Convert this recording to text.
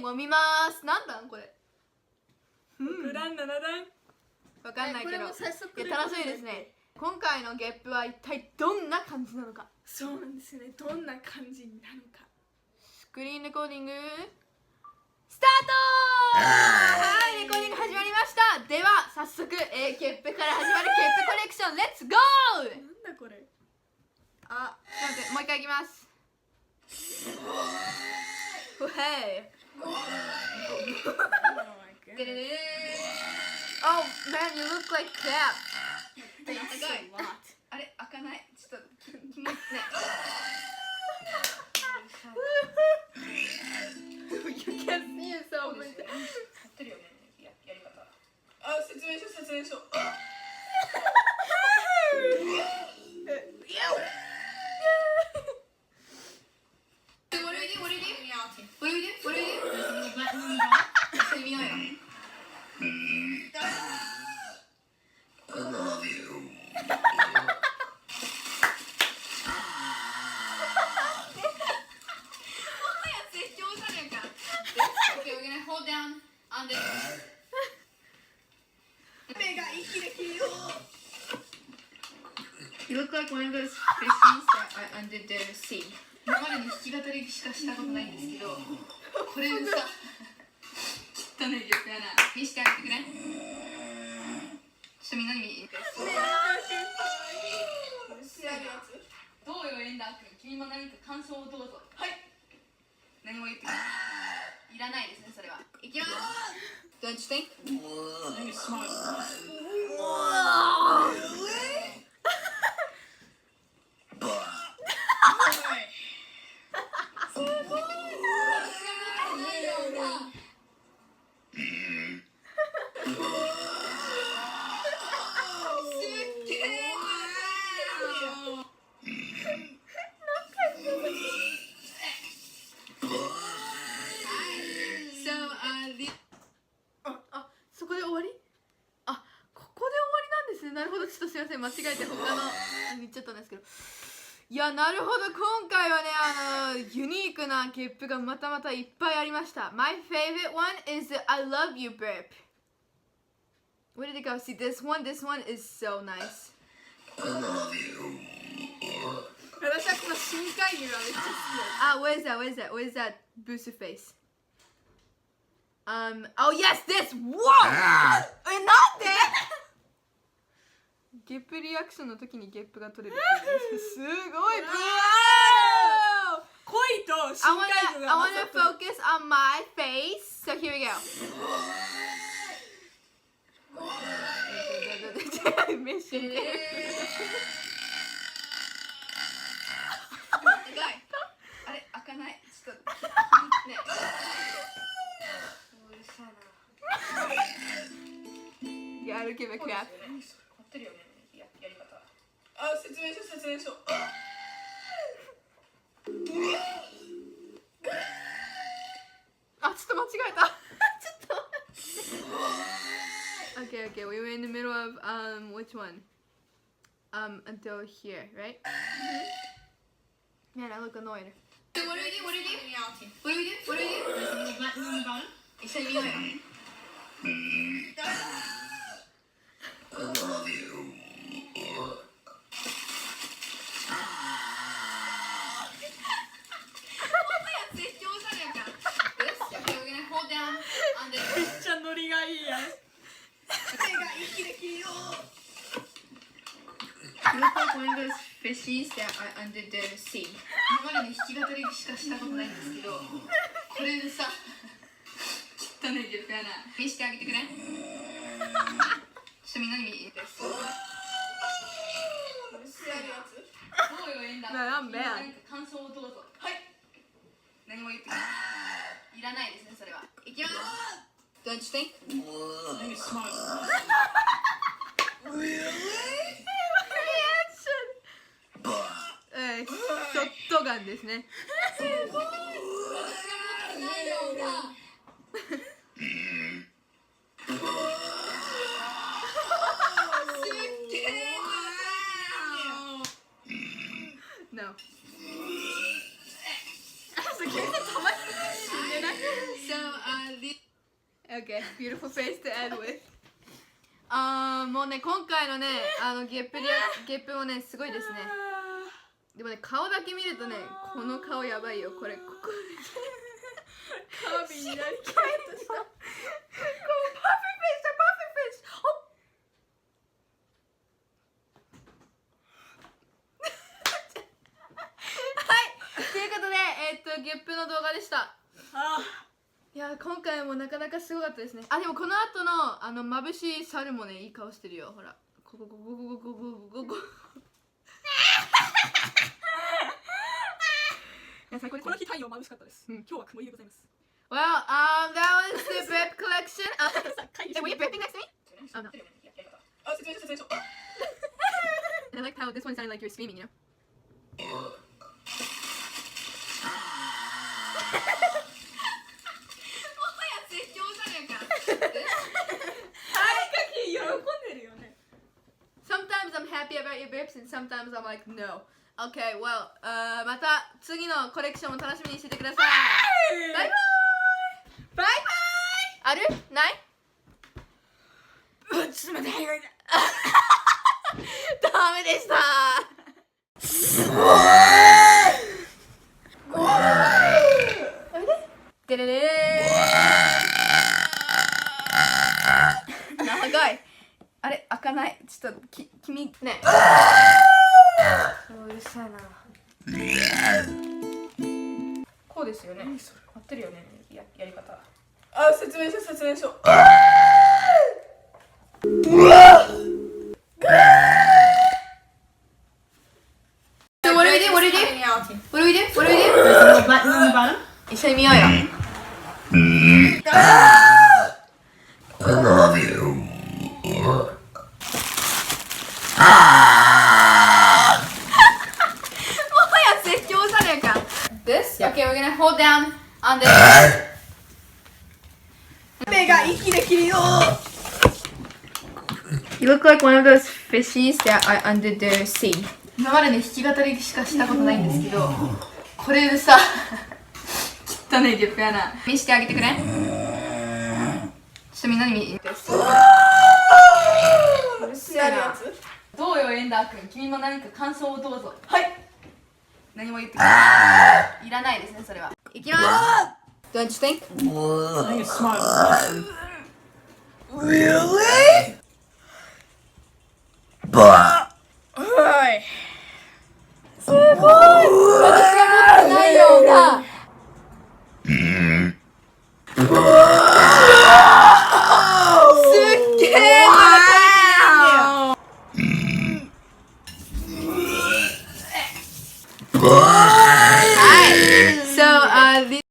もう見ます。何段これ。6段7段わかんないけど、いやこれも早速楽しみですね。今回のゲップは一体どんな感じなのか。そうなんですね。どんな感じなのか。スクリーンレコーディングスタート。はい、レコーディング始まりました。では早速、ゲップから始まるゲップコレクションレッツゴー。なんだこれ。あ、ちょっと待って、もう一回いきます。Hey. Oh man, you look like crap. あれ、開かない。ちょっと気持ちね。You can't see yourself. やってるよね。やり方。あ、説明書。You look like one of those fishies that are under the sea. 今までに弾き語りしかしたことないんですけど、これでさ、汚い曲やな。見してあげてくれ。ちょっとみんなに見て。どうよ、エンダー君。君も何か感想をどうぞ。はい。何も言ってくれ。いらないですね、それは。いきます。Don't you think? You're smart.そこで終わり？あ、ここで終わりなんですね。なるほど、ちょっとすいません、間違えて他の言っちゃったんですけど。いや、なるほど、今回はね、ユニークなゲップがまたまたいっぱいありました。My favorite one is the I love you burp. Where did it go? See, this one is so nice. I love you. 私はこの深海魚がめっちゃ好き。Ah, what is that booster face? Oh yes, this! Whoa! なんでゲップリアクションの時にゲップが取れるっていうすごいブワー！恋と深海魚が I wanna focus on my face. So here we go. 目死んでる。あれ、開かない。ちょっとね。You gotta give a crap. やり方。あ、説明書。あ、ちょっと間違えた。ちょっと。Okay, we were in the middle of which one? Until here, right? Man, I look annoyed. What do we do? 一緒に見ようよ。I love you. Hold down on this. めっちゃノリがいいやん。You look like one of those fishies that are under the sea. 今までに弾き語りしかしたことないんですけど、これでさ、汚いゲップやな。見してあげてくれ。ちょっとみんなに見て。どうよ、エンダー。何か感想をどうぞ。はい。何も言ってくれ。いらないですね、それは。いきます。Don't you think? You're smart. Reaction. ショットガンですね。すごい。ないような。No. So Okay, beautiful face to end with. もうね、今回のね、ゲップもね、すごいですね。でもね、顔だけ見るとね、この顔やばいよ。これ、ここ。カービィになりきれとした。こう、パフェフェイスだ、パフェフェイス。はい、ということで、ゲップの動画でした。いや、今回もなかなかすごかったですね。あ、でもこの後の眩しい猿もね、いい顔してるよ。ほら、ここ。この日太陽眩しかったです。今日は曇りでございます。Well, that was the Burp collection. Hey, were you burping next to me? Oh no. I like how this one sounded like you were screaming, you know? 絶叫じゃねえか。喜んでるよね。Sometimes I'm happy about your burps and sometimes I'm like, no. Okay, well, また次のコレクションも楽しみにしててください。バイバイ。バイバイ。ある？ない？ちょっと待って、ダメでした。でれれれ長い。あれ開かない。ちょっと君ね。うるさいな。こうですよね。合ってるよね。やり方。説明書。What do we do? There's no button on the bottom. 一緒に見ようよ。I love you. もはや絶叫じゃねえか。This? Okay, we're gonna hold down on this. 目が息できるよ。You look like one of those fishies that are under the sea. 今までね、弾き語りしかしたことないんですけど、これでさ、汚いゲップやな。見してあげてくれ。ちょっとみんなに見て。うるせえな。どうよ、エンダー君。君も何か感想をどうぞ。はい。何も言ってくれない。いらないですね、それは。いきます。Don't you think? I think it's smart. Really? But はい。すごい。私が持ってないような。すっげえ。but